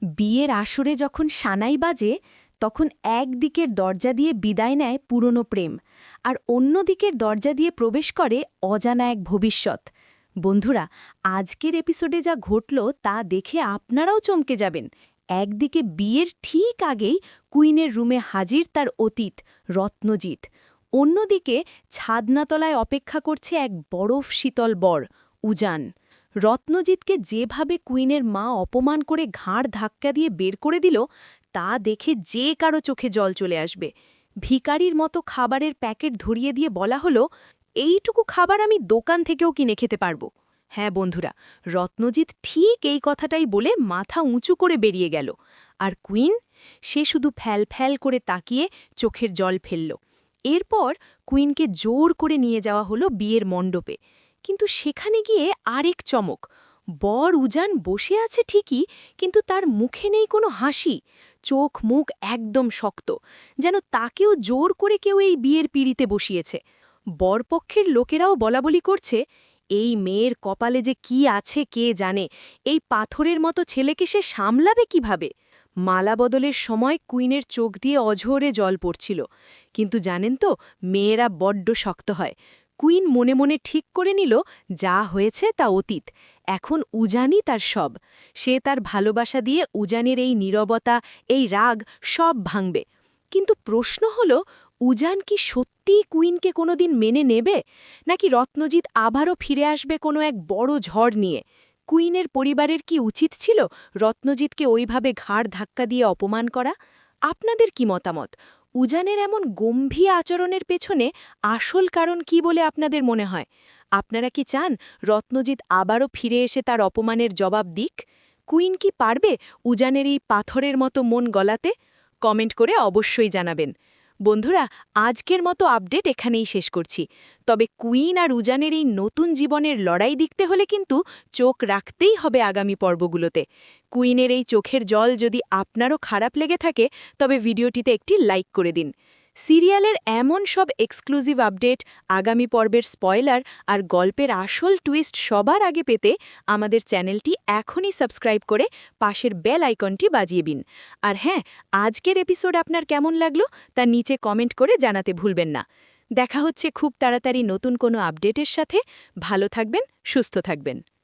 বিয়ের আসরে যখন সানাই বাজে তখন একদিকের দরজা দিয়ে বিদায় নেয় পুরনো প্রেম আর অন্য দিকের দরজা দিয়ে প্রবেশ করে অজানা এক ভবিষ্যৎ। বন্ধুরা, আজকের এপিসোডে যা ঘটল তা দেখে আপনারাও চমকে যাবেন। একদিকে বিয়ের ঠিক আগেই কুইনের রুমে হাজির তার অতীত রত্নজিৎ, অন্যদিকে ছাদনাতলায় অপেক্ষা করছে এক বরফ শীতল বর উজান। রত্নজিৎকে যেভাবে কুইনের মা অপমান করে ঘাড় ধাক্কা দিয়ে বের করে দিল তা দেখে যে কারো চোখে জল চলে আসবে। ভিখারির মতো খাবারের প্যাকেট ধরিয়ে দিয়ে বলা হলো, এইটুকু খাবার আমি দোকান থেকেও কিনে খেতে পারবো। হ্যাঁ বন্ধুরা, রত্নজিৎ ঠিক এই কথাটাই বলে মাথা উঁচু করে বেরিয়ে গেল। আর কুইন, সে শুধু ফ্যাল ফ্যাল করে তাকিয়ে চোখের জল ফেলল। এরপর কুইনকে জোর করে নিয়ে যাওয়া হলো বিয়ের মণ্ডপে। কিন্তু সেখানে গিয়ে আরেক চমক। বর উজান বসে আছে ঠিকই, কিন্তু তার মুখে নেই কোনো হাসি। চোখ মুখ একদম শক্ত, যেন তাকেও জোর করে কেউ এই বিয়ের পিঁড়িতে বসিয়েছে। বরপক্ষের লোকেরাও বলাবলি করছে, এই মেয়ের কপালে যে কি আছে কে জানে, এই পাথরের মতো ছেলেকে সে সামলাবে কিভাবে। মালা বদলের সময় কুইনের চোখ দিয়ে অঝোরে জল পড়ছিল। কিন্তু জানেন তো, মেয়েরা বড্ড শক্ত হয়। কুইন মনে মনে ঠিক করে নিল, যা হয়েছে তা অতীত, এখন উজানই তার সব। সে তার ভালোবাসা দিয়ে উজানের এই নীরবতা, এই রাগ সব ভাঙবে। কিন্তু প্রশ্ন হল, উজান কি সত্যিই কুইনকে কোনোদিন মেনে নেবে, নাকি রত্নজিৎ আবারও ফিরে আসবে কোনো এক বড় ঝড় নিয়ে? কুইনের পরিবারের কি উচিত ছিল রত্নজিৎকে ওইভাবে ঘাড় ধাক্কা দিয়ে অপমান করা? আপনাদের কি মতামত? উজানের এমন গম্ভীর আচরণের পেছনে আসল কারণ কি বলে আপনাদের মনে হয়? আপনারা কি চান রত্নজিৎ আবারও ফিরে এসে তার অপমানের জবাব দিক? কুইন কি পারবে উজানের এই পাথরের মতো মন গলাতে? কমেন্ট করে অবশ্যই জানাবেন। বন্ধুরা, আজকের মতো আপডেট এখানেই শেষ করছি। তবে কুইন আর উজানের এই নতুন জীবনের লড়াই দেখতে হলে কিন্তু চোখ রাখতেই হবে আগামী পর্বগুলোতে। কুইনের এই চোখের জল যদি আপনারও খারাপ লেগে থাকে, তবে ভিডিওটিতে একটি লাইক করে দিন। সিরিয়ালের এমন সব এক্সক্লুসিভ আপডেট, আগামী পর্বের স্পয়লার আর গল্পের আসল টুইস্ট সবার আগে পেতে আমাদের চ্যানেলটি এখনই সাবস্ক্রাইব করে পাশের বেল আইকনটি বাজিয়ে দিন। আর হ্যাঁ, আজকের এপিসোড আপনার কেমন লাগলো তা নিচে কমেন্ট করে জানাতে ভুলবেন না। দেখা হচ্ছে খুব তাড়াতাড়ি নতুন কোনো আপডেটের সাথে। ভালো থাকবেন, সুস্থ থাকবেন।